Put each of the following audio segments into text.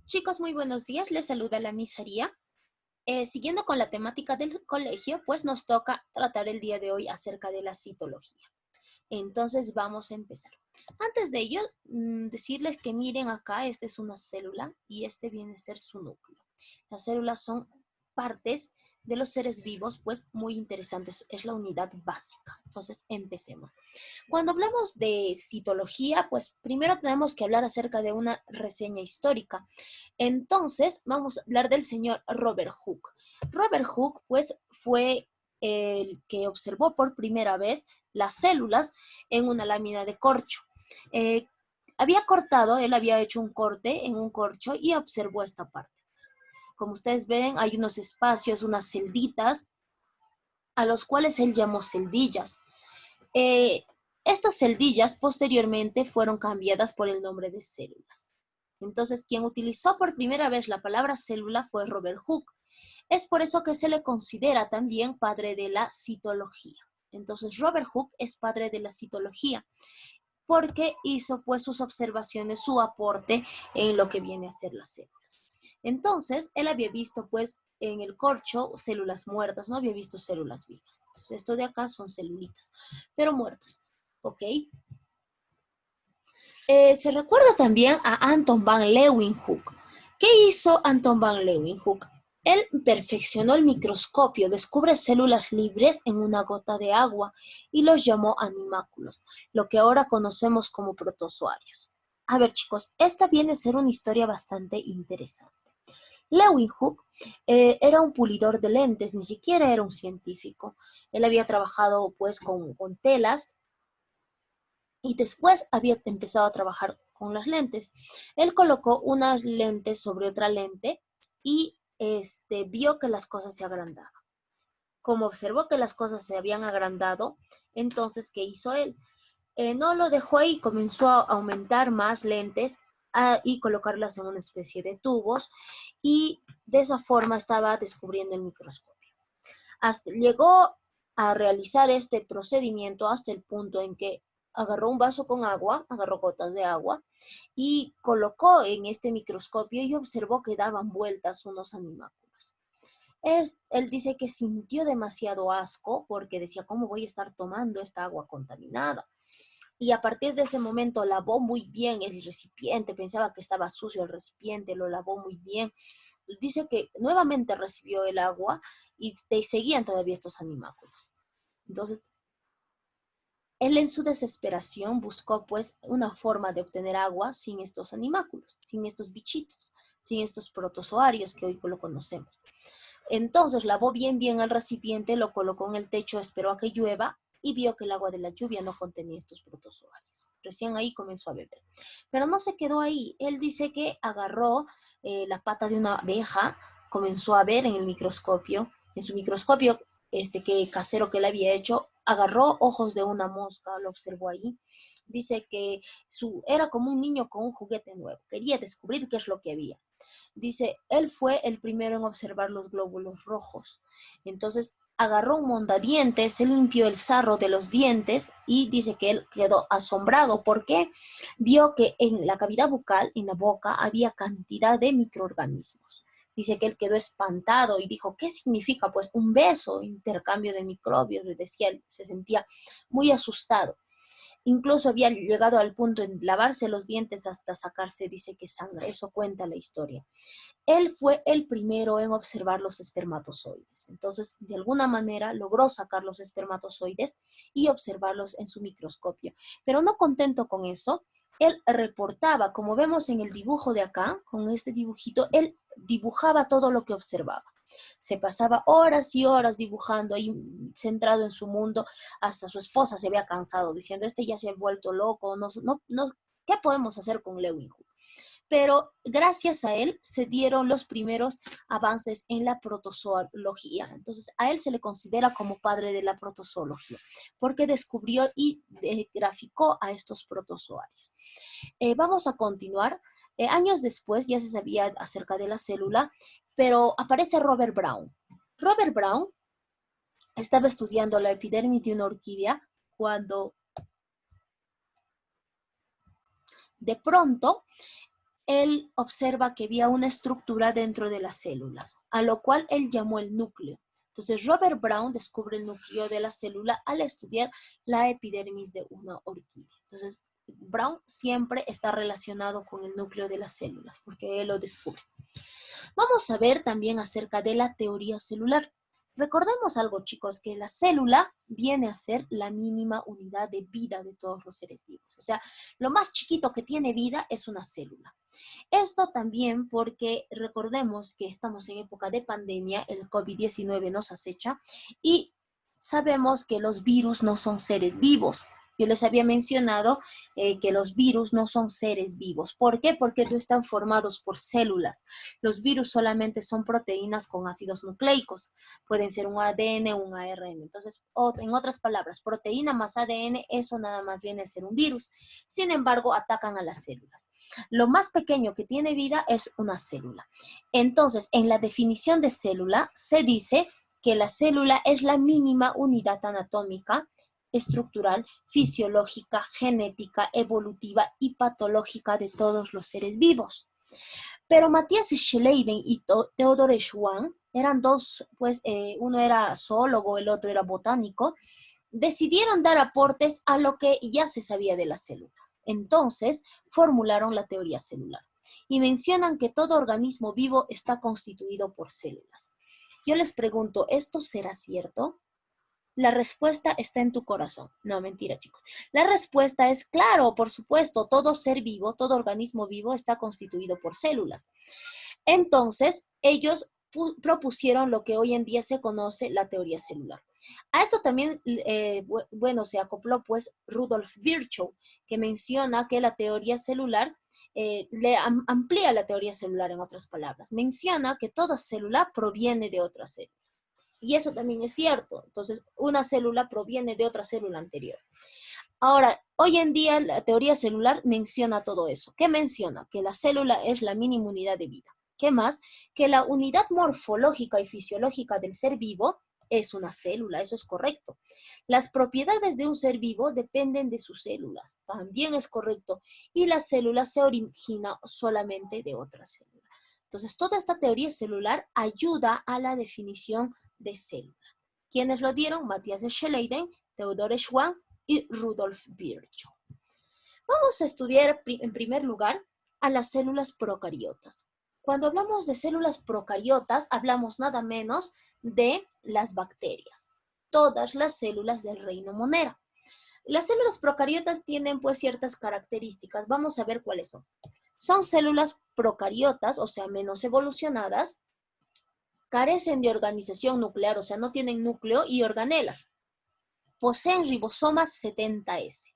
Chicos, muy buenos días. Les saluda la misaría. Siguiendo con la temática del colegio, pues nos toca tratar el día de hoy acerca de la citología. Entonces vamos a empezar. Antes de ello, decirles que miren acá, esta es una célula y este viene a ser su núcleo. Las células son partes de los seres vivos, pues muy interesantes, es la unidad básica. Entonces empecemos. Cuando hablamos de citología, pues primero tenemos que hablar acerca de una reseña histórica. Entonces vamos a hablar del señor Robert Hooke. Robert Hooke, pues fue el que observó por primera vez las células en una lámina de corcho. Eh, él había hecho un corte en un corcho y observó esta parte. Como ustedes ven, hay unos espacios, unas celditas, a los cuales él llamó celdillas. Eh, Estas celdillas posteriormente fueron cambiadas por el nombre de células. Entonces, quien utilizó por primera vez la palabra célula fue Robert Hooke. Es por eso que se le considera también padre de la citología. Entonces, Robert Hooke es padre de la citología porque hizo pues sus observaciones, su aporte en lo que viene a ser las células. Entonces, él había visto pues en el corcho células muertas, no había visto células vivas. Entonces, esto de acá son celulitas, pero muertas, ¿ok? Se recuerda también a Anton van Leeuwenhoek. ¿Qué hizo Anton van Leeuwenhoek? Él perfeccionó el microscopio, descubre células libres en una gota de agua y los llamó animáculos, lo que ahora conocemos como protozoarios. A ver, chicos, esta viene a ser una historia bastante interesante. Leeuwenhoek era un pulidor de lentes, ni siquiera era un científico. Él había trabajado pues con telas y después había empezado a trabajar con las lentes. Él colocó unas lentes sobre otra lente y vio que las cosas se agrandaban. Como observó que las cosas se habían agrandado, entonces, ¿qué hizo él? No lo dejó ahí, comenzó a aumentar más lentes y colocarlas en una especie de tubos y de esa forma estaba descubriendo el microscopio. Llegó a realizar este procedimiento hasta el punto en que agarró un vaso con agua, agarró gotas de agua y colocó en este microscopio y observó que daban vueltas unos animáculos. Él dice que sintió demasiado asco porque decía, ¿cómo voy a estar tomando esta agua contaminada? Y a partir de ese momento lavó muy bien el recipiente, pensaba que estaba sucio el recipiente, lo lavó muy bien. Dice que nuevamente recibió el agua y seguían todavía estos animáculos. Entonces, él en su desesperación buscó pues una forma de obtener agua sin estos animáculos, sin estos bichitos, sin estos protozoarios que hoy lo conocemos. Entonces lavó bien el recipiente, lo colocó en el techo, esperó a que llueva y vio que el agua de la lluvia no contenía estos protozoarios. Recién ahí comenzó a beber. Pero no se quedó ahí. Él dice que agarró la pata de una abeja, comenzó a ver en el microscopio, en su microscopio que casero que él había hecho, agarró ojos de una mosca, lo observó ahí. Dice que era como un niño con un juguete nuevo, quería descubrir qué es lo que había. Dice, él fue el primero en observar los glóbulos rojos. Entonces agarró un mondadientes, se limpió el sarro de los dientes y dice que él quedó asombrado porque vio que en la cavidad bucal, en la boca, había cantidad de microorganismos. Dice que él quedó espantado y dijo, ¿qué significa? Pues un beso, intercambio de microbios, le decía, él se sentía muy asustado. Incluso había llegado al punto en lavarse los dientes hasta sacarse, dice que sangre, eso cuenta la historia. Él fue el primero en observar los espermatozoides. Entonces, de alguna manera, logró sacar los espermatozoides y observarlos en su microscopio. Pero no contento con eso, él reportaba, como vemos en el dibujo de acá, con este dibujito, él dibujaba todo lo que observaba. Se pasaba horas y horas dibujando ahí centrado en su mundo, hasta su esposa se había cansado diciendo, este ya se ha vuelto loco, ¿qué podemos hacer con Leeuwenhoek? Pero gracias a él se dieron los primeros avances en la protozoología. Entonces, a él se le considera como padre de la protozoología, porque descubrió y graficó a estos protozoarios. Vamos a continuar. Años después ya se sabía acerca de la célula, pero aparece Robert Brown. Robert Brown estaba estudiando la epidermis de una orquídea cuando de pronto él observa que había una estructura dentro de las células, a lo cual él llamó el núcleo. Entonces, Robert Brown descubre el núcleo de la célula al estudiar la epidermis de una orquídea. Entonces, Brown siempre está relacionado con el núcleo de las células, porque él lo descubre. Vamos a ver también acerca de la teoría celular. Recordemos algo, chicos, que la célula viene a ser la mínima unidad de vida de todos los seres vivos. O sea, lo más chiquito que tiene vida es una célula. Esto también porque recordemos que estamos en época de pandemia, el COVID-19 nos acecha y sabemos que los virus no son seres vivos. Yo les había mencionado que los virus no son seres vivos. ¿Por qué? Porque no están formados por células. Los virus solamente son proteínas con ácidos nucleicos. Pueden ser un ADN o un ARN. Entonces, en otras palabras, proteína más ADN, eso nada más viene a ser un virus. Sin embargo, atacan a las células. Lo más pequeño que tiene vida es una célula. Entonces, en la definición de célula se dice que la célula es la mínima unidad anatómica, estructural, fisiológica, genética, evolutiva y patológica de todos los seres vivos. Pero Matthias Schleiden y Theodore Schwann eran dos, pues uno era zoólogo, el otro era botánico, decidieron dar aportes a lo que ya se sabía de la célula. Entonces, formularon la teoría celular y mencionan que todo organismo vivo está constituido por células. Yo les pregunto, ¿esto será cierto? La respuesta está en tu corazón. No, mentira, chicos. La respuesta es claro, por supuesto, todo ser vivo, todo organismo vivo está constituido por células. Entonces, ellos propusieron lo que hoy en día se conoce la teoría celular. A esto también, se acopló pues Rudolf Virchow, que menciona que la teoría celular amplía la teoría celular en otras palabras. Menciona que toda célula proviene de otra célula. Y eso también es cierto. Entonces, una célula proviene de otra célula anterior. Ahora, hoy en día la teoría celular menciona todo eso. ¿Qué menciona? Que la célula es la mínima unidad de vida. ¿Qué más? Que la unidad morfológica y fisiológica del ser vivo es una célula, eso es correcto. Las propiedades de un ser vivo dependen de sus células, también es correcto. Y la célula se origina solamente de otra célula. Entonces, toda esta teoría celular ayuda a la definición de célula. ¿Quiénes lo dieron? Matthias Schleiden, Theodore Schwann y Rudolf Virchow. Vamos a estudiar en primer lugar a las células procariotas. Cuando hablamos de células procariotas, hablamos nada menos de las bacterias, todas las células del reino Monera. Las células procariotas tienen pues ciertas características. Vamos a ver cuáles son. Son células procariotas, o sea, menos evolucionadas, carecen de organización nuclear, o sea, no tienen núcleo y organelas. Poseen ribosomas 70S.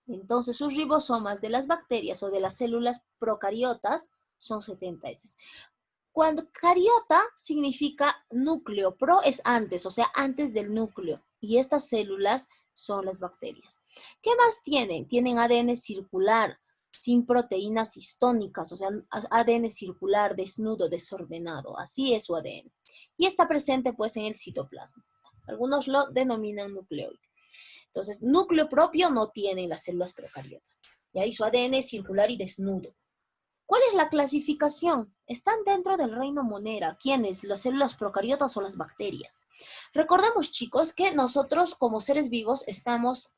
Entonces, sus ribosomas de las bacterias o de las células procariotas son 70S. Cuando cariota significa núcleo, pro es antes, o sea, antes del núcleo. Y estas células son las bacterias. ¿Qué más tienen? Tienen ADN circular, sin proteínas histónicas, o sea, ADN circular, desnudo, desordenado. Así es su ADN. Y está presente pues en el citoplasma. Algunos lo denominan nucleoide. Entonces, núcleo propio no tienen las células procariotas. Y ahí su ADN es circular y desnudo. ¿Cuál es la clasificación? Están dentro del reino Monera. ¿Quiénes? ¿Las células procariotas o las bacterias? Recordemos, chicos, que nosotros como seres vivos estamos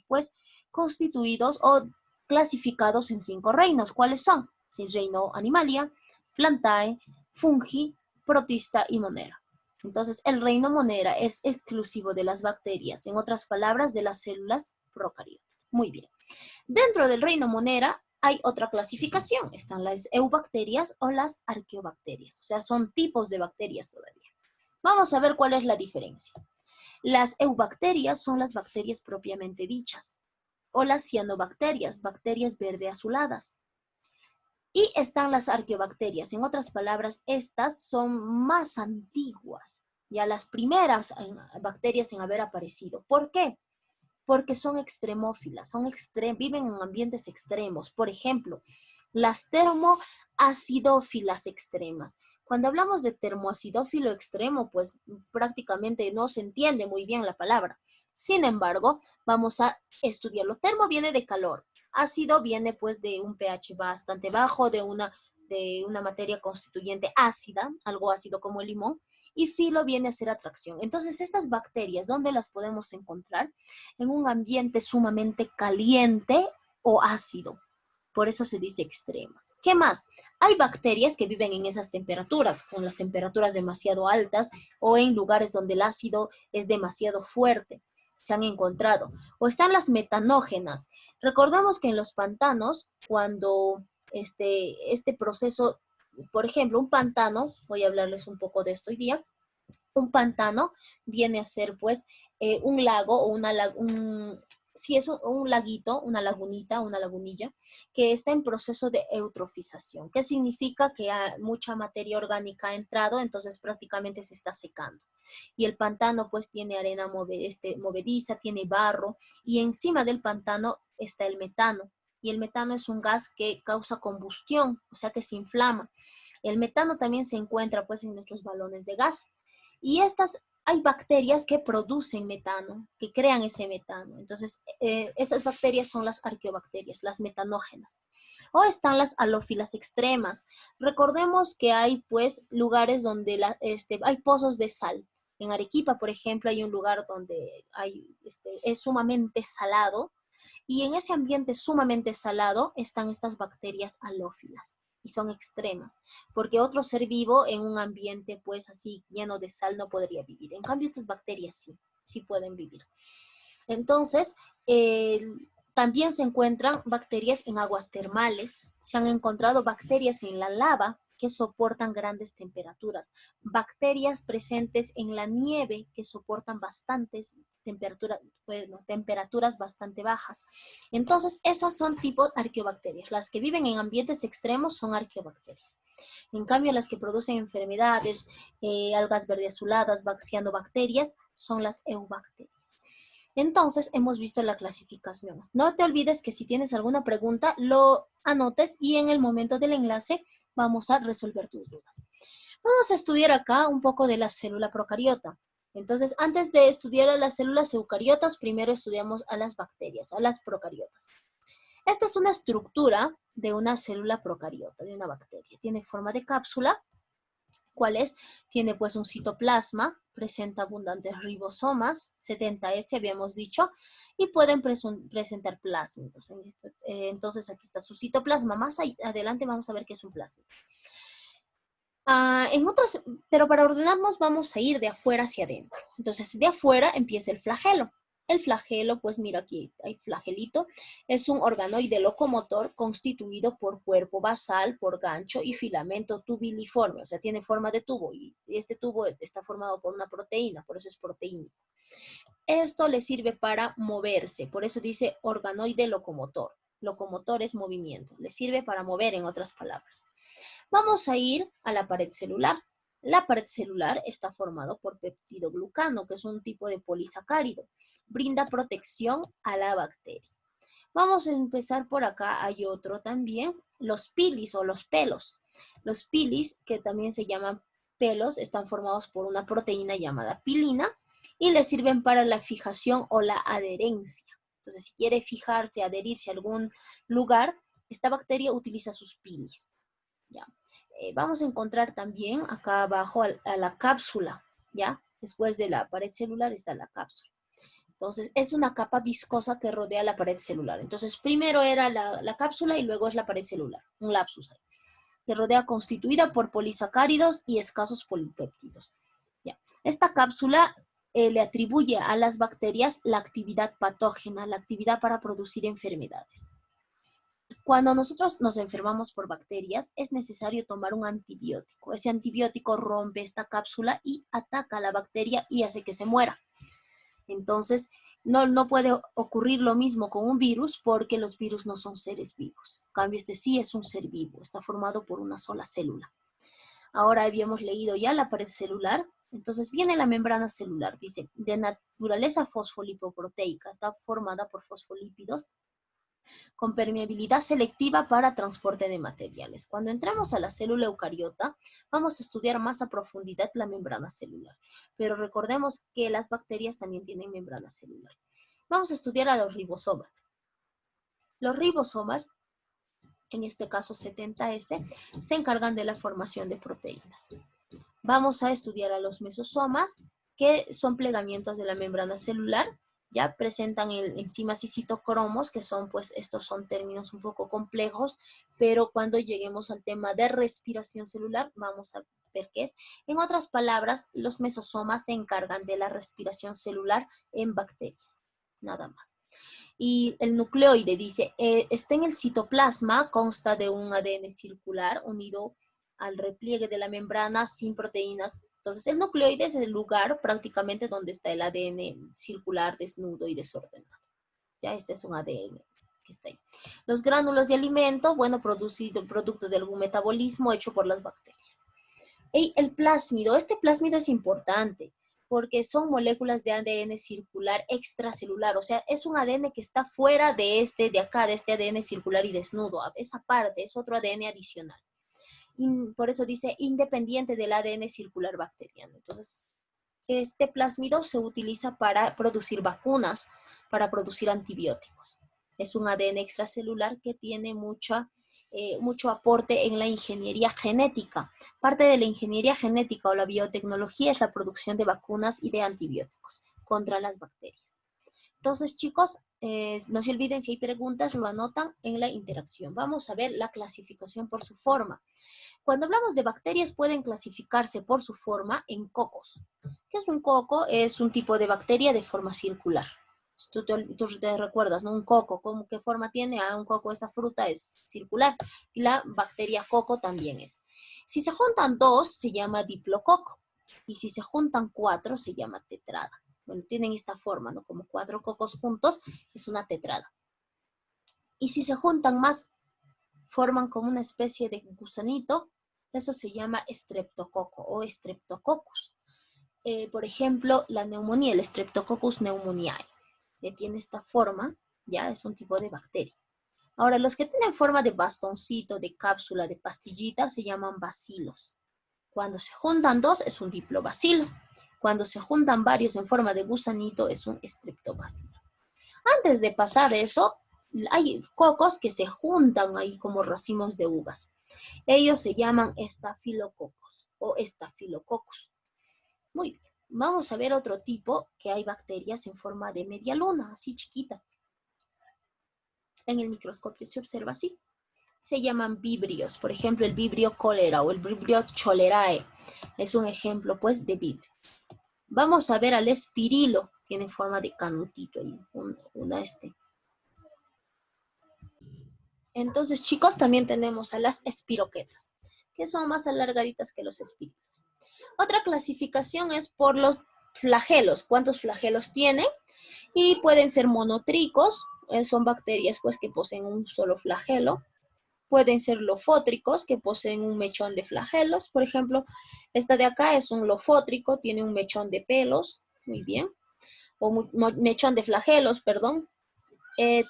pues constituidos o clasificados en 5 reinos. ¿Cuáles son? El reino Animalia, Plantae, Fungi, Protista y Monera. Entonces, el reino Monera es exclusivo de las bacterias, en otras palabras, de las células procariotas. Muy bien. Dentro del reino Monera hay otra clasificación. Están las eubacterias o las arqueobacterias. O sea, son tipos de bacterias todavía. Vamos a ver cuál es la diferencia. Las eubacterias son las bacterias propiamente dichas. O las cianobacterias, bacterias verde azuladas. Y están las arqueobacterias. En otras palabras, estas son más antiguas. Ya las primeras bacterias en haber aparecido. ¿Por qué? Porque son extremófilas, viven en ambientes extremos. Por ejemplo, las termoacidófilas extremas. Cuando hablamos de termoacidófilo extremo, pues prácticamente no se entiende muy bien la palabra. Sin embargo, vamos a estudiarlo. Termo viene de calor, Ácido viene pues de un pH bastante bajo, de una materia constituyente ácida, algo ácido como el limón, y filo viene a ser atracción. Entonces, estas bacterias, ¿dónde las podemos encontrar? En un ambiente sumamente caliente o ácido. Por eso se dice extremas. ¿Qué más? Hay bacterias que viven en esas temperaturas, con las temperaturas demasiado altas o en lugares donde el ácido es demasiado fuerte. Se han encontrado. O están las metanógenas. Recordamos que en los pantanos, cuando este proceso, por ejemplo, un pantano, voy a hablarles un poco de esto hoy día, un pantano viene a ser pues un lago o sí, es un laguito, una lagunita, una lagunilla, que está en proceso de eutrofización. ¿Qué significa? Que mucha materia orgánica ha entrado, entonces prácticamente se está secando. Y el pantano pues tiene arena movediza, tiene barro, y encima del pantano está el metano. Y el metano es un gas que causa combustión, o sea que se inflama. El metano también se encuentra pues en nuestros balones de gas. Y hay bacterias que producen metano, que crean ese metano. Entonces, esas bacterias son las arqueobacterias, las metanógenas. O están las halófilas extremas. Recordemos que hay, pues, lugares donde hay pozos de sal. En Arequipa, por ejemplo, hay un lugar donde es sumamente salado, y en ese ambiente sumamente salado están estas bacterias halófilas y son extremas, porque otro ser vivo en un ambiente pues así lleno de sal no podría vivir. En cambio, estas bacterias sí pueden vivir. Entonces, también se encuentran bacterias en aguas termales, se han encontrado bacterias en la lava que soportan grandes temperaturas, bacterias presentes en la nieve que soportan temperaturas bastante bajas. Entonces, esas son tipos arqueobacterias. Las que viven en ambientes extremos son arqueobacterias. En cambio, las que producen enfermedades, algas verde azuladas, cianobacterias, son las eubacterias. Entonces, hemos visto la clasificación. No te olvides que si tienes alguna pregunta, lo anotes y en el momento del enlace vamos a resolver tus dudas. Vamos a estudiar acá un poco de la célula procariota. Entonces, antes de estudiar a las células eucariotas, primero estudiamos a las bacterias, a las procariotas. Esta es una estructura de una célula procariota, de una bacteria. Tiene forma de cápsula. ¿Cuál es? Tiene pues un citoplasma, presenta abundantes ribosomas, 70S habíamos dicho, y pueden presentar plásmidos. Entonces aquí está su citoplasma. Más adelante vamos a ver qué es un plásmido. Pero para ordenarnos vamos a ir de afuera hacia adentro. Entonces de afuera empieza el flagelo. El flagelo, pues mira aquí hay flagelito, es un organoide locomotor constituido por cuerpo basal, por gancho y filamento tubiliforme, o sea, tiene forma de tubo y este tubo está formado por una proteína, por eso es proteínico. Esto le sirve para moverse, por eso dice organoide locomotor. Locomotor es movimiento, le sirve para mover en otras palabras. Vamos a ir a la pared celular. La pared celular está formado por peptidoglucano, que es un tipo de polisacárido. Brinda protección a la bacteria. Vamos a empezar por acá. Hay otro también, los pilis o los pelos. Los pilis, que también se llaman pelos, están formados por una proteína llamada pilina y le sirven para la fijación o la adherencia. Entonces, si quiere fijarse, adherirse a algún lugar, esta bacteria utiliza sus pilis. ¿Ya? Vamos a encontrar también acá abajo a la cápsula, ¿ya? Después de la pared celular está la cápsula. Entonces, es una capa viscosa que rodea la pared celular. Entonces, primero era la cápsula y luego es la pared celular, un lapsus ahí, que rodea constituida por polisacáridos y escasos polipéptidos. ¿Ya? Esta cápsula le atribuye a las bacterias la actividad patógena, la actividad para producir enfermedades. Cuando nosotros nos enfermamos por bacterias, es necesario tomar un antibiótico. Ese antibiótico rompe esta cápsula y ataca a la bacteria y hace que se muera. Entonces, no puede ocurrir lo mismo con un virus porque los virus no son seres vivos. En cambio, este sí es un ser vivo, está formado por una sola célula. Ahora habíamos leído ya la pared celular. Entonces viene la membrana celular. Dice, de naturaleza fosfolipoproteica, está formada por fosfolípidos con permeabilidad selectiva para transporte de materiales. Cuando entramos a la célula eucariota, vamos a estudiar más a profundidad la membrana celular. Pero recordemos que las bacterias también tienen membrana celular. Vamos a estudiar a los ribosomas. Los ribosomas, en este caso 70S, se encargan de la formación de proteínas. Vamos a estudiar a los mesosomas, que son plegamientos de la membrana celular. Ya presentan enzimas y citocromos, que son, pues, estos son términos un poco complejos, pero cuando lleguemos al tema de respiración celular, vamos a ver qué es. En otras palabras, los mesosomas se encargan de la respiración celular en bacterias, nada más. Y el nucleoide dice, está en el citoplasma, consta de un ADN circular unido al repliegue de la membrana sin proteínas. Entonces, el nucleoide es el lugar prácticamente donde está el ADN circular, desnudo y desordenado. Ya este es un ADN que está ahí. Los gránulos de alimento, bueno, producido producto de algún metabolismo hecho por las bacterias. Y el plásmido, este plásmido es importante porque son moléculas de ADN circular extracelular, o sea, es un ADN que está fuera de este ADN circular y desnudo, esa parte es otro ADN adicional. Y por eso dice independiente del ADN circular bacteriano. Entonces, este plásmido se utiliza para producir vacunas, para producir antibióticos. Es un ADN extracelular que tiene mucho aporte en la ingeniería genética. Parte de la ingeniería genética o la biotecnología es la producción de vacunas y de antibióticos contra las bacterias. Entonces, chicos, no se olviden, si hay preguntas, lo anotan en la interacción. Vamos a ver la clasificación por su forma. Cuando hablamos de bacterias, pueden clasificarse por su forma en cocos. ¿Qué es un coco? Es un tipo de bacteria de forma circular. Tú te recuerdas, ¿no? Un coco, ¿qué forma tiene? Un coco, esa fruta es circular. Y la bacteria coco también es. Si se juntan dos, se llama diplococo. Y si se juntan cuatro, se llama tetrada. Bueno, tienen esta forma, ¿no? Como 4 cocos juntos, es una tetrada. Y si se juntan más, forman como una especie de gusanito, eso se llama estreptococo o streptococcus. Por ejemplo, la neumonía, el Streptococcus pneumoniae, que tiene esta forma, ya es un tipo de bacteria. Ahora, los que tienen forma de bastoncito, de cápsula, de pastillita, se llaman bacilos. Cuando se juntan dos, es un diplobacilo. Cuando se juntan varios en forma de gusanito, es un streptobacilo. Antes de pasar eso, hay cocos que se juntan ahí como racimos de uvas. Ellos se llaman estafilococos o estafilococcus. Muy bien. Vamos a ver otro tipo, que hay bacterias en forma de media luna, así chiquitas. En el microscopio se observa así. Se llaman vibrios. Por ejemplo, el vibrio cólera o el vibrio cholerae. Es un ejemplo, pues, de vibrio. Vamos a ver al espirilo. Tiene forma de canutito ahí. Entonces, chicos, también tenemos a las espiroquetas, que son más alargaditas que los espírilos. Otra clasificación es por los flagelos. ¿Cuántos flagelos tienen? Y pueden ser monotricos, son bacterias pues que poseen un solo flagelo. Pueden ser lofótricos, que poseen un mechón de flagelos. Por ejemplo, esta de acá es un lofótrico, tiene un mechón de pelos, muy bien, o mechón de flagelos, perdón.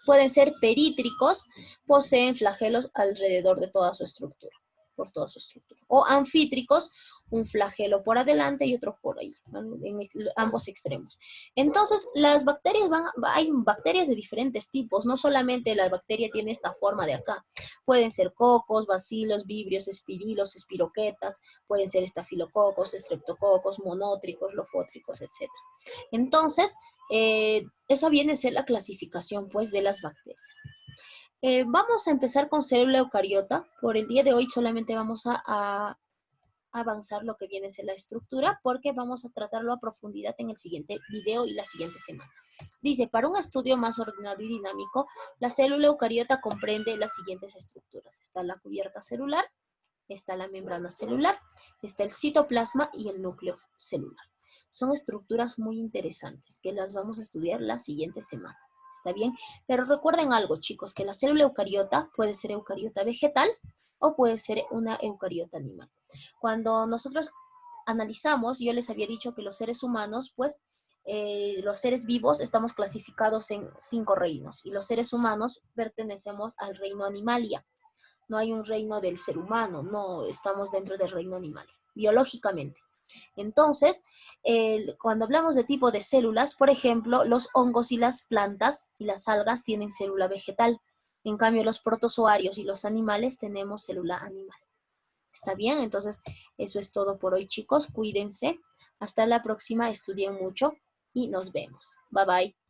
Pueden ser perítricos, poseen flagelos alrededor de toda su estructura, por toda su estructura. O anfítricos, un flagelo por adelante y otro por ahí, en ambos extremos. Entonces, las bacterias hay bacterias de diferentes tipos, no solamente la bacteria tiene esta forma de acá. Pueden ser cocos, bacilos, vibrios, espirilos, espiroquetas, pueden ser estafilococos, estreptococos, monótricos, lofótricos, etc. Entonces, esa viene a ser la clasificación, pues, de las bacterias. Vamos a empezar con célula eucariota. Por el día de hoy solamente vamos a avanzar lo que viene a ser la estructura, porque vamos a tratarlo a profundidad en el siguiente video y la siguiente semana. Dice, para un estudio más ordenado y dinámico, la célula eucariota comprende las siguientes estructuras. Está la cubierta celular, está la membrana celular, está el citoplasma y el núcleo celular. Son estructuras muy interesantes que las vamos a estudiar la siguiente semana. ¿Está bien? Pero recuerden algo, chicos, que la célula eucariota puede ser eucariota vegetal o puede ser una eucariota animal. Cuando nosotros analizamos, yo les había dicho que los seres humanos, pues, los seres vivos estamos clasificados en 5 reinos y los seres humanos pertenecemos al reino animalia. No hay un reino del ser humano, no estamos dentro del reino animal, biológicamente. Entonces, cuando hablamos de tipo de células, por ejemplo, los hongos y las plantas y las algas tienen célula vegetal. En cambio, los protozoarios y los animales tenemos célula animal. ¿Está bien? Entonces, eso es todo por hoy, chicos. Cuídense. Hasta la próxima. Estudien mucho y nos vemos. Bye, bye.